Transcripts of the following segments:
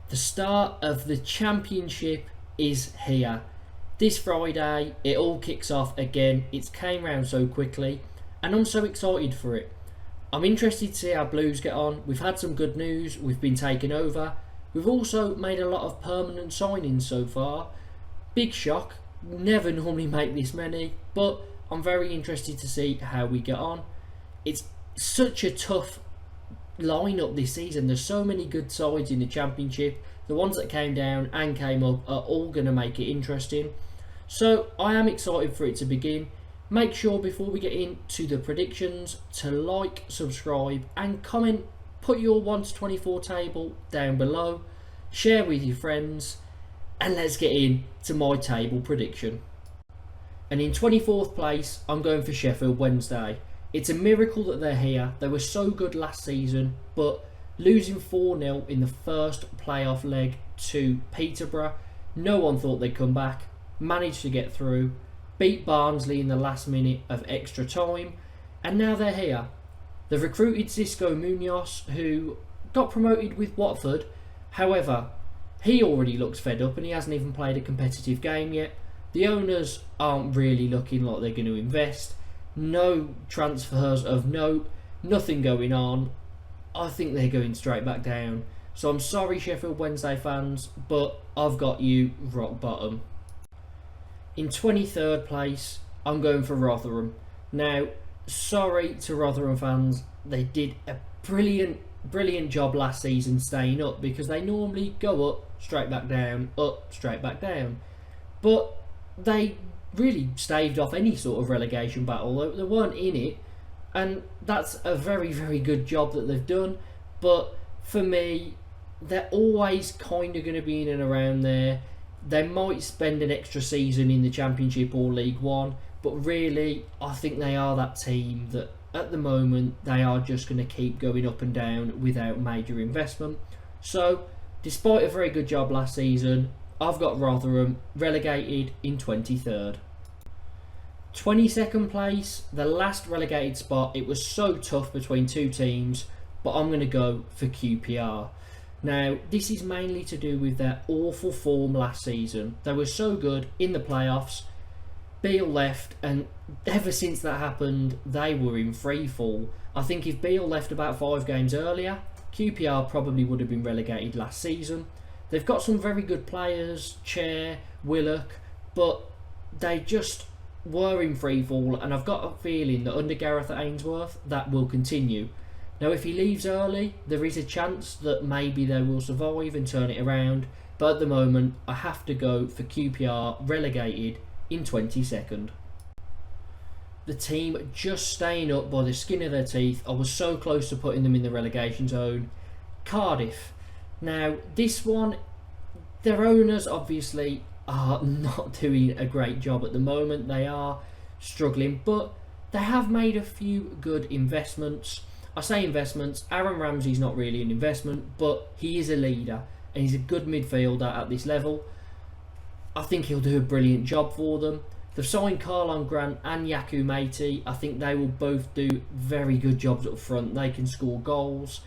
The start of the Championship is here. This Friday, it all kicks off again. It's came round so quickly, and I'm so excited for it. I'm interested to see how Blues get on. We've had some good news. We've been taken over. We've also made a lot of permanent signings so far. Big shock. Never normally make this many, but I'm very interested to see how we get on. It's such a tough lineup this season. There's so many good sides in the Championship. The ones that came down and came up are all going to make it interesting. So I am excited for it to begin. Make sure before we get into the predictions to like, subscribe and comment. Put your 1 to 24 table down below. Share with your friends. And let's get into my table prediction. And in 24th place, I'm going for Sheffield Wednesday. It's a miracle that they're here. They were so good last season, but losing 4-0 in the first playoff leg to Peterborough, no one thought they'd come back. Managed to get through, beat Barnsley in the last minute of extra time, and now they're here. They've recruited Xisco Munoz, who got promoted with Watford. However, he already looks fed up and he hasn't even played a competitive game yet. The owners aren't really looking like they're going to invest. No transfers of note, nothing going on. I think they're going straight back down. So I'm sorry, Sheffield Wednesday fans, but I've got you rock bottom. In 23rd place, I'm going for Rotherham. Now, sorry to Rotherham fans, they did a brilliant job last season staying up, because they normally go up, straight back down, up, straight back down. But they really staved off any sort of relegation battle. They weren't in it, and that's a very good job that they've done. But for me, they're always kind of going to be in and around there. They might spend an extra season in the Championship or League One, but really I think they are that team that at the moment they are just going to keep going up and down without major investment. So despite a very good job last season, I've got Rotherham relegated in 23rd. 22nd place, the last relegated spot. It was so tough between two teams, but I'm going to go for QPR. Now, this is mainly to do with their awful form last season. They were so good in the playoffs. Beale left, and ever since that happened, they were in free fall. I think if Beale left about 5 games earlier, QPR probably would have been relegated last season. They've got some very good players, Chair, Willock, but they just were in free fall, and I've got a feeling that under Gareth Ainsworth that will continue. Now, if he leaves early, there is a chance that maybe they will survive and turn it around, but at the moment I have to go for QPR relegated in 22nd. The team just staying up by the skin of their teeth. I was so close to putting them in the relegation zone. Cardiff. Now, this one, their owners obviously are not doing a great job at the moment. They are struggling, but they have made a few good investments. I say investments, Aaron Ramsey's not really an investment, but he is a leader and he's a good midfielder at this level. I think he'll do a brilliant job for them. They've signed Karlan Grant and Yaku Meite. I think they will both do very good jobs up front. They can score goals.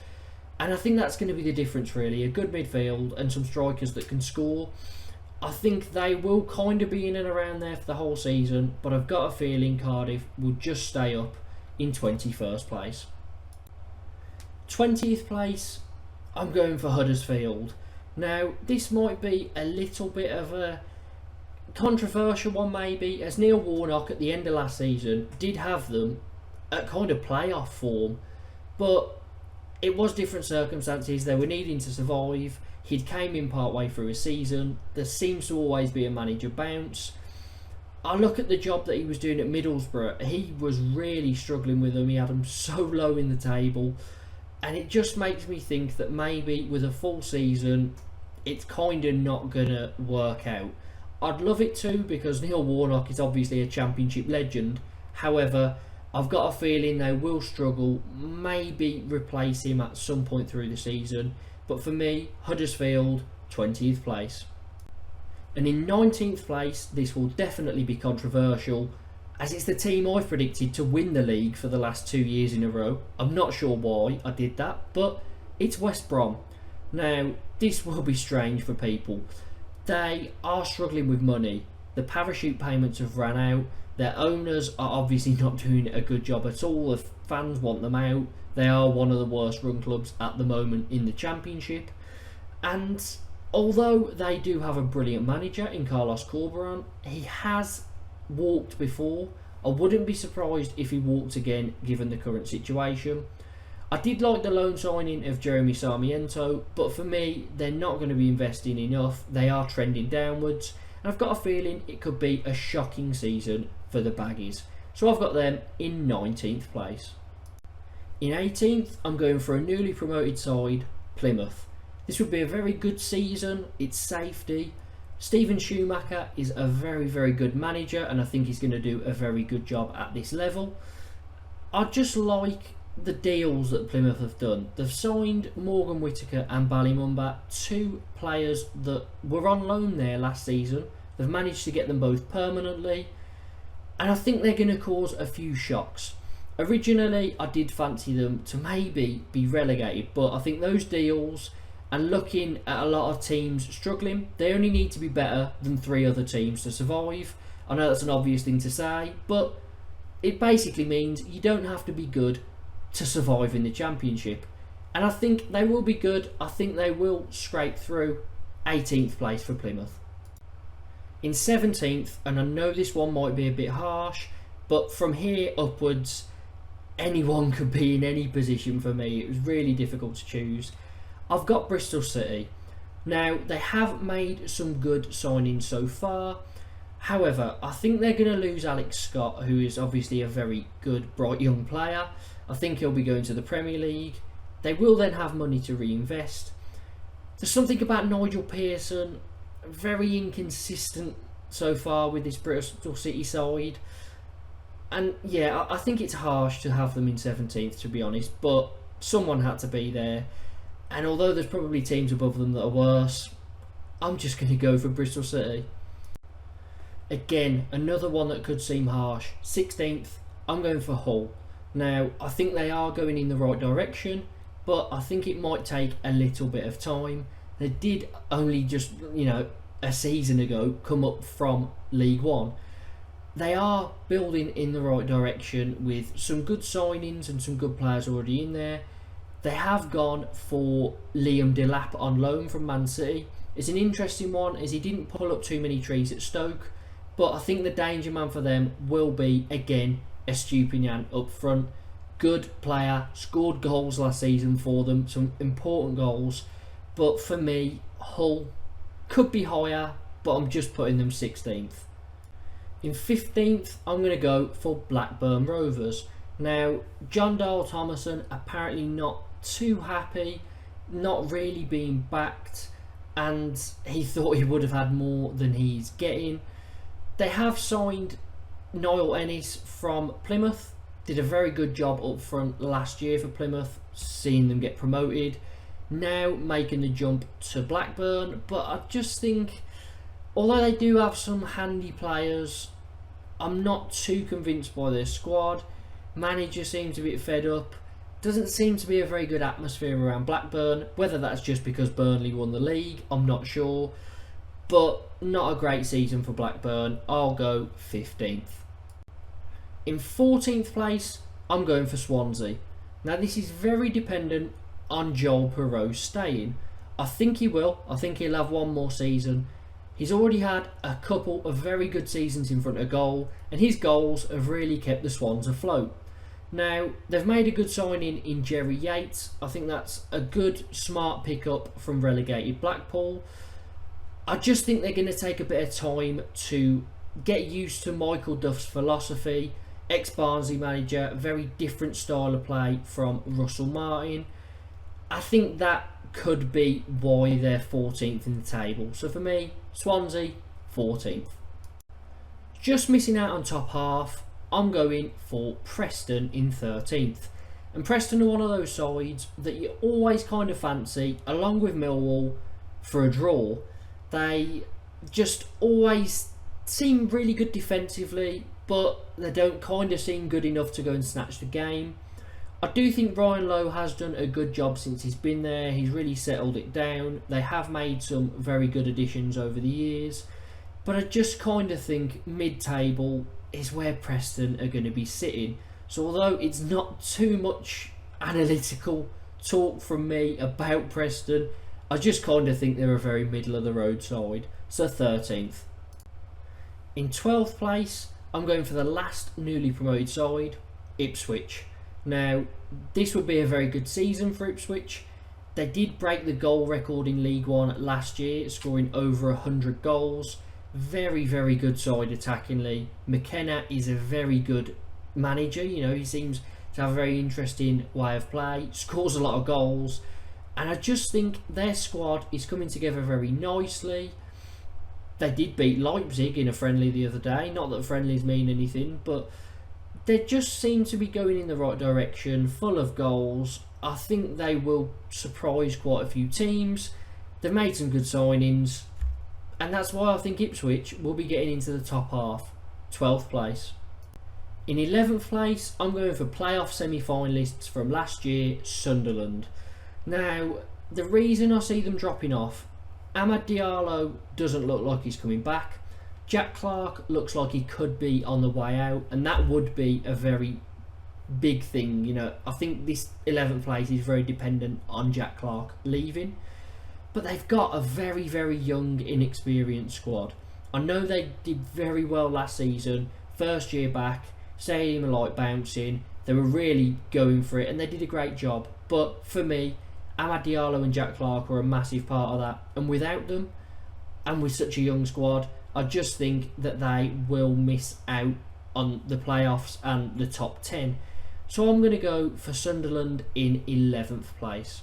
And I think that's going to be the difference really. A good midfield and some strikers that can score. I think they will kind of be in and around there for the whole season, but I've got a feeling Cardiff will just stay up in 21st place. 20th place, I'm going for Huddersfield. Now, this might be a little bit of a controversial one maybe, as Neil Warnock at the end of last season did have them at kind of playoff form, but it was different circumstances. They were needing to survive. He'd came in part way through a season. There seems to always be a manager bounce. I look at the job that he was doing at Middlesbrough. He was really struggling with them. He had them so low in the table, and it just makes me think that maybe with a full season it's kind of not gonna work out. I'd love it to, because Neil Warnock is obviously a Championship legend. However, I've got a feeling they will struggle, maybe replace him at some point through the season. But for me, Huddersfield, 20th place. And in 19th place, this will definitely be controversial, as it's the team I've predicted to win the league for the last 2 years in a row. I'm not sure why I did that, but it's West Brom. Now, this will be strange for people. They are struggling with money. The parachute payments have ran out. Their owners are obviously not doing a good job at all. The fans want them out. They are one of the worst run clubs at the moment in the Championship. And although they do have a brilliant manager in Carlos Corberán, he has walked before. I wouldn't be surprised if he walked again given the current situation. I did like the loan signing of Jeremy Sarmiento, but for me, they're not going to be investing enough. They are trending downwards, and I've got a feeling it could be a shocking season for the Baggies. So I've got them in 19th place. In 18th, I'm going for a newly promoted side, Plymouth. This would be a very good season. It's safety. Steven Schumacher is a very, very good manager, and I think he's going to do a very good job at this level. I just like the deals that Plymouth have done. They've signed Morgan Whittaker and Ballymumba, two players that were on loan there last season. They've managed to get them both permanently, and I think they're going to cause a few shocks. Originally, I did fancy them to maybe be relegated, but I think those deals, and looking at a lot of teams struggling, they only need to be better than 3 other teams to survive. I know that's an obvious thing to say, but it basically means you don't have to be good to survive in the Championship. And I think they will be good. I think they will scrape through. 18th place for Plymouth. In 17th, and I know this one might be a bit harsh, but from here upwards, anyone could be in any position for me. It was really difficult to choose. I've got Bristol City. Now, they have made some good signings so far. However, I think they're going to lose Alex Scott, who is obviously a very good, bright young player. I think he'll be going to the Premier League. They will then have money to reinvest. There's something about Nigel Pearson, very inconsistent so far with this Bristol City side. And yeah, I think it's harsh to have them in 17th, to be honest, but someone had to be there. And although there's probably teams above them that are worse, I'm just going to go for Bristol City. Again, another one that could seem harsh. 16th, I'm going for Hull. Now, I think they are going in the right direction, but I think it might take a little bit of time. They did only just, a season ago come up from League One. They are building in the right direction with some good signings and some good players already in there. They have gone for Liam Delap on loan from Man City. It's an interesting one as he didn't pull up too many trees at Stoke, but I think the danger man for them will be, again, Estupinian up front. Good player, scored goals last season for them, some important goals, but for me, Hull could be higher, but I'm just putting them 16th. In 15th, I'm going to go for Blackburn Rovers. Now, John Dale Thomason apparently not too happy, not really being backed, and he thought he would have had more than he's getting. They have signed Niall Ennis from Plymouth, did a very good job up front last year for Plymouth, seeing them get promoted, now making the jump to Blackburn. But I just think, although they do have some handy players, I'm not too convinced by their squad. Manager seems a bit fed up. Doesn't seem to be a very good atmosphere around Blackburn. Whether that's just because Burnley won the league, I'm not sure. But not a great season for Blackburn. I'll go 15th. In 14th place, I'm going for Swansea. Now, this is very dependent on Joel Perreault staying. I think he will. I think he'll have one more season. He's already had a couple of very good seasons in front of goal, and his goals have really kept the Swans afloat. Now, they've made a good signing in Jerry Yates. I think that's a good, smart pickup from relegated Blackpool. I just think they're going to take a bit of time to get used to Michael Duff's philosophy. Ex-Barnsley manager, very different style of play from Russell Martin. I think that could be why they're 14th in the table. So for me, Swansea, 14th. Just missing out on top half, I'm going for Preston in 13th. And Preston are one of those sides that you always kind of fancy, along with Millwall, for a draw. They just always seem really good defensively, but they don't kind of seem good enough to go and snatch the game. I do think Ryan Lowe has done a good job since he's been there. He's really settled it down. They have made some very good additions over the years. But I just kind of think mid-table is where Preston are going to be sitting. So although it's not too much analytical talk from me about Preston, I just kind of think they're a very middle of the road side. So 13th. In 12th place, I'm going for the last newly promoted side, Ipswich. Now, this would be a very good season for Ipswich. They did break the goal record in League One last year, scoring over 100 goals. Very, very good side attackingly. McKenna is a very good manager. You know, he seems to have a very interesting way of play. Scores a lot of goals. And I just think their squad is coming together very nicely. They did beat Leipzig in a friendly the other day. Not that friendlies mean anything, but they just seem to be going in the right direction, full of goals. I think they will surprise quite a few teams. They've made some good signings, and that's why I think Ipswich will be getting into the top half, 12th place. In 11th place, I'm going for playoff semi-finalists from last year, Sunderland. Now, the reason I see them dropping off, Amad Diallo doesn't look like he's coming back. Jack Clarke looks like he could be on the way out, and that would be a very big thing. You know, I think this 11th place is very dependent on Jack Clarke leaving. But they've got a very, very young, inexperienced squad. I know they did very well last season, first year back, stadium like bouncing. They were really going for it, and they did a great job. But for me, Amad Diallo and Jack Clarke were a massive part of that, and without them, and with such a young squad, I just think that they will miss out on the playoffs and the top 10. So I'm going to go for Sunderland in 11th place.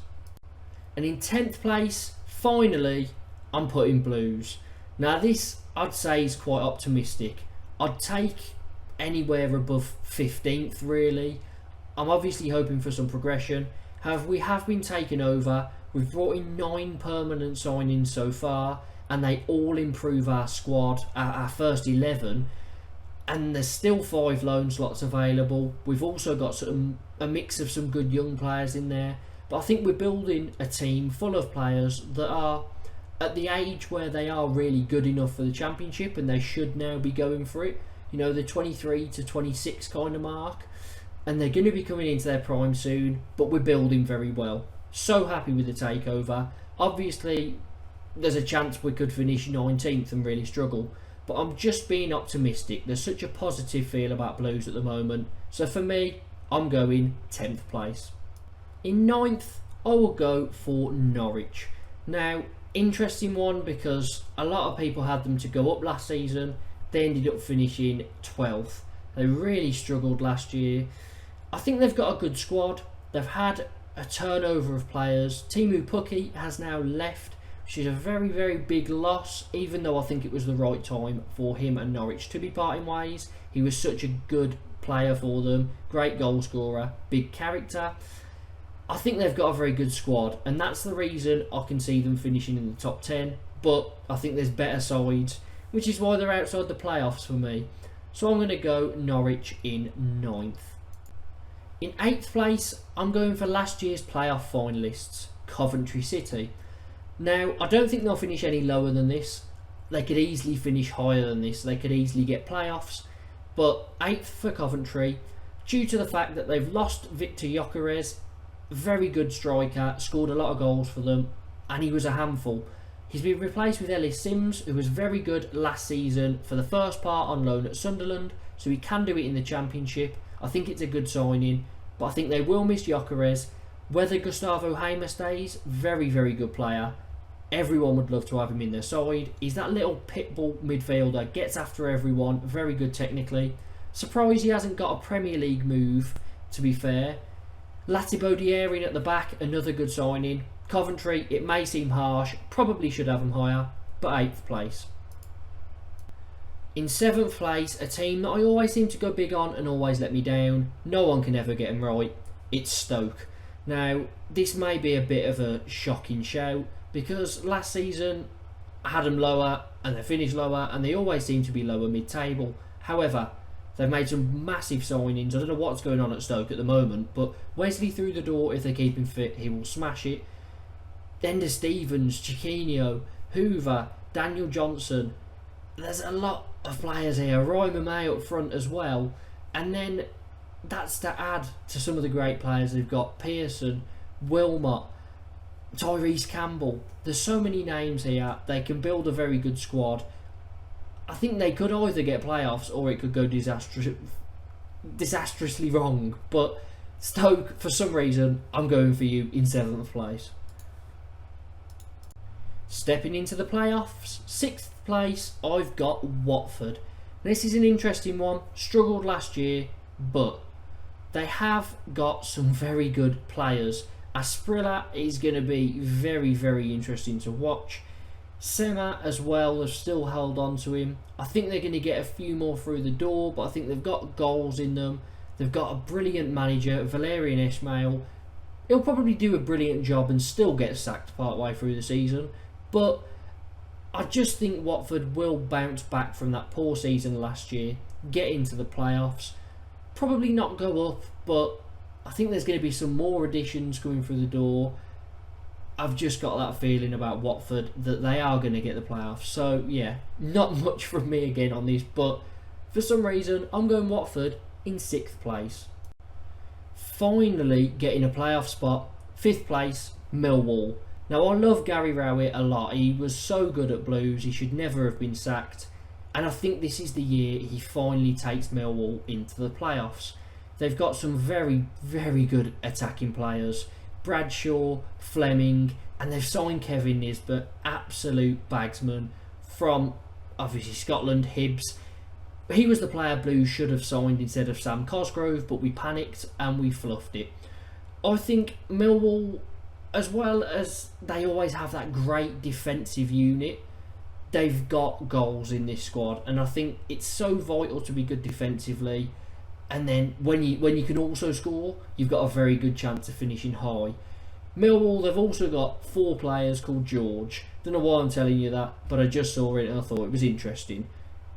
And in 10th place, finally, I'm putting Blues. Now this, I'd say, is quite optimistic. I'd take anywhere above 15th, really. I'm obviously hoping for some progression. However, we have been taken over. We've brought in 9 permanent signings so far, and they all improve our squad, our first 11, and there's still 5 loan slots available. We've also got a mix of some good young players in there, but I think we're building a team full of players that are at the age where they are really good enough for the Championship, and they should now be going for it. You know, the 23 to 26 kind of mark, and they're going to be coming into their prime soon, but we're building very well. So happy with the takeover. Obviously, there's a chance we could finish 19th and really struggle, but I'm just being optimistic. There's such a positive feel about Blues at the moment, so for me, I'm going 10th place. In 9th, I will go for Norwich. Now, interesting one, because a lot of people had them to go up last season. They ended up finishing 12th. They really struggled last year. I think they've got a good squad. They've had a turnover of players. Timu Pukki has now left, which is a very, very big loss, even though I think it was the right time for him and Norwich to be parting ways. He was such a good player for them, great goal scorer, big character. I think they've got a very good squad, and that's the reason I can see them finishing in the top 10, but I think there's better sides, which is why they're outside the playoffs for me. So I'm going to go Norwich in 9th. In 8th place, I'm going for last year's playoff finalists, Coventry City. Now, I don't think they'll finish any lower than this. They could easily finish higher than this. They could easily get playoffs. But 8th for Coventry, due to the fact that they've lost Victor Gyökeres, very good striker, scored a lot of goals for them, and he was a handful. He's been replaced with Ellis Sims, who was very good last season for the first part on loan at Sunderland, so he can do it in the Championship. I think it's a good signing, but I think they will miss Gyökeres. Whether Gustavo Hamer stays, very, very good player. Everyone would love to have him in their side. He's that little pitbull midfielder, gets after everyone, very good technically. Surprised he hasn't got a Premier League move, to be fair. Latibo Diering at the back, another good signing. Coventry, it may seem harsh, probably should have them higher, but 8th place. In 7th place, a team that I always seem to go big on and always let me down. No one can ever get them right. It's Stoke. Now, this may be a bit of a shocking shout, because last season I had them lower and they finished lower, and they always seem to be lower mid-table. However, They've made some massive signings. I don't know what's going on at Stoke at the moment, but Wesley through the door, if they keep him fit, he will smash it. Ender Stevens, Chiquinho, Hoover, Daniel Johnson. There's a lot of players here. Ryman May up front as well. And then that's to add to some of the great players they've got. Pearson, Wilmot, Tyrese Campbell. There's so many names here. They can build a very good squad. I think they could either get playoffs or it could go disastrously wrong. But Stoke, for some reason, I'm going for you in 7th place. Stepping into the playoffs, 6th place, I've got Watford. This is an interesting one. Struggled last year, but they have got some very good players. Asprilla is going to be very, very interesting to watch. Sema as well has still held on to him. I think they're going to get a few more through the door, but I think they've got goals in them. They've got a brilliant manager, Valerian Ismail. He'll probably do a brilliant job and still get sacked partway through the season. But I just think Watford will bounce back from that poor season last year, get into the playoffs, probably not go up, but I think there's going to be some more additions coming through the door. I've just got that feeling about Watford that they are going to get the playoffs. So yeah, not much from me again on this, but for some reason I'm going Watford in 6th place. Finally getting a playoff spot, 5th place, Millwall. Now I love Gary Rowett a lot. He was so good at Blues, he should never have been sacked. And I think this is the year he finally takes Millwall into the playoffs. They've got some very, very good attacking players. Bradshaw, Fleming, and they've signed Kevin Nisbet, absolute bagsman, from obviously Scotland, Hibs. He was the player Blues should have signed instead of Sam Cosgrove, but we panicked and we fluffed it. I think Millwall, as well as they always have that great defensive unit, they've got goals in this squad, and I think it's so vital to be good defensively. And then when you can also score, you've got a very good chance of finishing high. Millwall, they've also got 4 players called George. Don't know why I'm telling you that, but I just saw it and I thought it was interesting.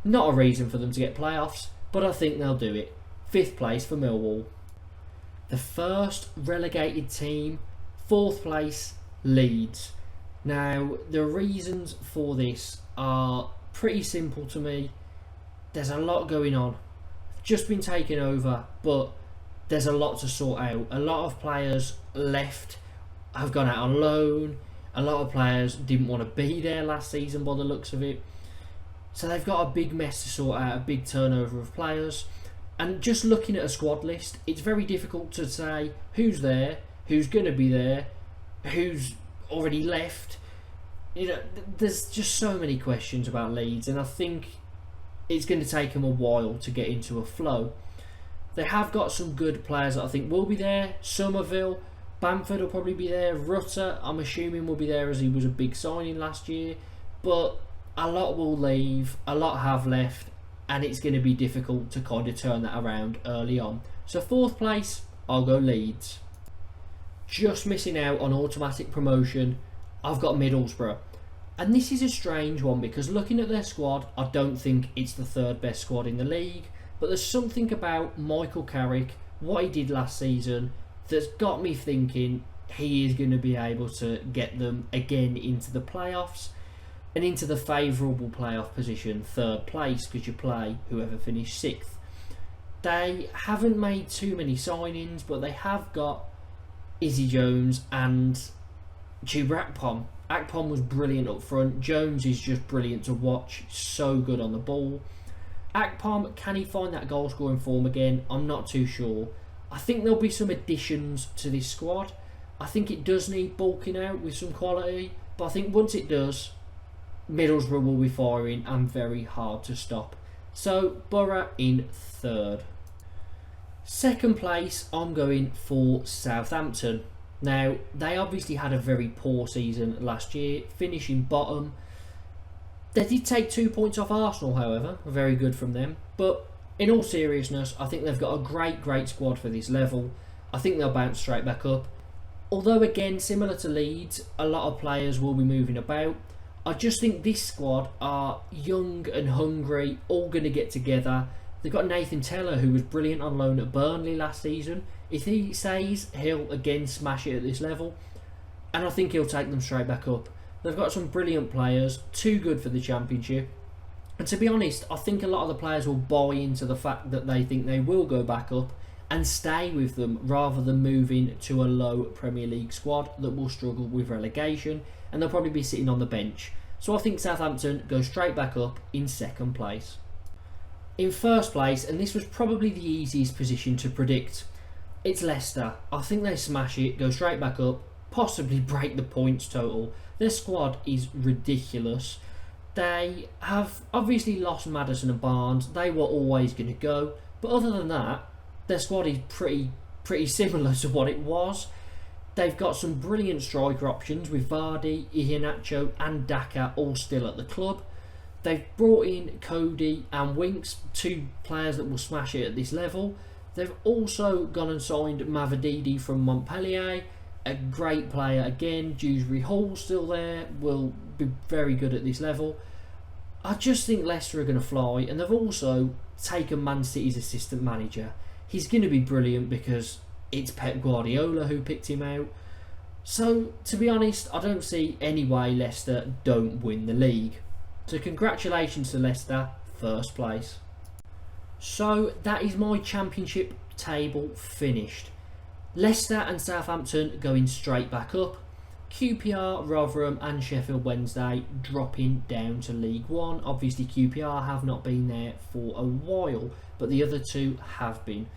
Not a reason for them to get playoffs, but I think they'll do it. 5th place for Millwall. The first relegated team, 4th place, Leeds. Now, the reasons for this are pretty simple to me. There's a lot going on. Just been taken over, but there's a lot to sort out. A lot of players left, have gone out on loan. A lot of players didn't want to be there last season by the looks of it. So they've got a big mess to sort out, a big turnover of players. And just looking at a squad list, it's very difficult to say who's there, who's going to be there, who's already left. You know, there's just so many questions about Leeds, and I think it's going to take them a while to get into a flow. They have got some good players that I think will be there. Somerville, Bamford will probably be there. Rutter, I'm assuming, will be there as he was a big signing last year. But a lot will leave, a lot have left, and it's going to be difficult to kind of turn that around early on. So 4th place, I'll go Leeds. Just missing out on automatic promotion, I've got Middlesbrough. And this is a strange one because looking at their squad, I don't think it's the 3rd best squad in the league. But there's something about Michael Carrick, what he did last season, that's got me thinking he is going to be able to get them again into the playoffs and into the favourable playoff position, 3rd place, because you play whoever finished 6th. They haven't made too many signings, but they have got Izzy Jones and Chuba Akpom. Akpom was brilliant up front. Jones is just brilliant to watch. So good on the ball. Akpom, can he find that goal scoring form again? I'm not too sure. I think there'll be some additions to this squad. I think it does need bulking out with some quality, but I think once it does, Middlesbrough will be firing and very hard to stop. So Borough in 3rd. 2nd place, I'm going for Southampton. Now, they obviously had a very poor season last year, finishing bottom. They did take 2 points off Arsenal, however, very good from them. But in all seriousness, I think they've got a great squad for this level. I think they'll bounce straight back up. Although again, similar to Leeds, a lot of players will be moving about. I just think this squad are young and hungry, all going to get together. They've got Nathan Teller, who was brilliant on loan at Burnley last season. If he stays, he'll again smash it at this level, and I think he'll take them straight back up. They've got some brilliant players, too good for the Championship. And to be honest, I think a lot of the players will buy into the fact that they think they will go back up and stay with them rather than moving to a low Premier League squad that will struggle with relegation, and they'll probably be sitting on the bench. So I think Southampton go straight back up in second place. In first place, and this was probably the easiest position to predict, it's Leicester. I think they smash it, go straight back up, possibly break the points total. Their squad is ridiculous. They have obviously lost Maddison and Barnes. They were always going to go. But other than that, their squad is pretty similar to what it was. They've got some brilliant striker options with Vardy, Iheanacho and Daka all still at the club. They've brought in Cody and Winks, two players that will smash it at this level. They've also gone and signed Mavididi from Montpellier, a great player again. Dewsbury Hall still there, will be very good at this level. I just think Leicester are going to fly, and they've also taken Man City's assistant manager. He's going to be brilliant because it's Pep Guardiola who picked him out. So, to be honest, I don't see any way Leicester don't win the league. So congratulations to Leicester, first place. So that is my Championship table finished. Leicester and Southampton going straight back up. QPR, Rotherham and Sheffield Wednesday dropping down to League One. Obviously QPR have not been there for a while, but the other two have been.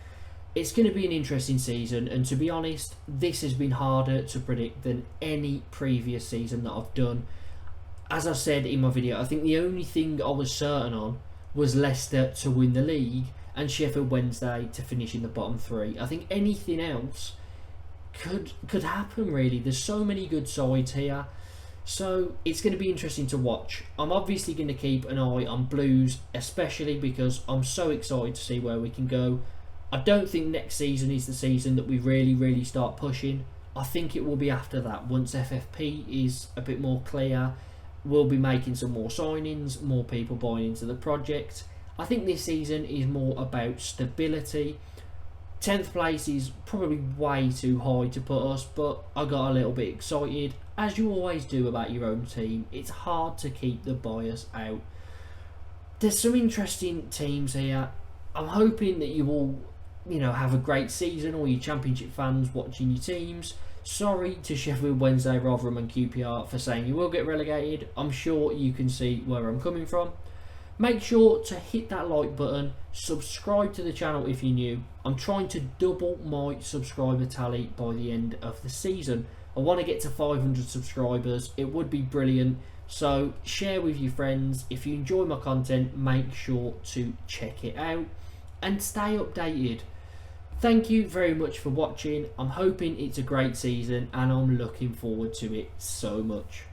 It's going to be an interesting season, and to be honest, this has been harder to predict than any previous season that I've done. As I said in my video, I think the only thing I was certain on was Leicester to win the league and Sheffield Wednesday to finish in the bottom three. I think anything else could happen really. There's so many good sides here, so it's going to be interesting to watch. I'm obviously going to keep an eye on Blues, especially because I'm so excited to see where we can go. I don't think next season is the season that we really start pushing. I think it will be after that. Once FFP is a bit more clear, we'll be making some more signings, more people buying into the project. I think this season is more about stability. 10th place is probably way too high to put us, but I got a little bit excited, as you always do about your own team. It's hard to keep the bias out. There's some interesting teams here. I'm hoping that you all, have a great season, all you Championship fans watching your teams. Sorry to Sheffield Wednesday, Rotherham and QPR for saying you will get relegated. I'm sure you can see where I'm coming from. Make sure to hit that like button, subscribe to the channel if you're new. I'm trying to double my subscriber tally by the end of the season. I want to get to 500 subscribers. It would be brilliant. So share with your friends. If you enjoy my content, make sure to check it out and stay updated. Thank you very much for watching. I'm hoping it's a great season and I'm looking forward to it so much.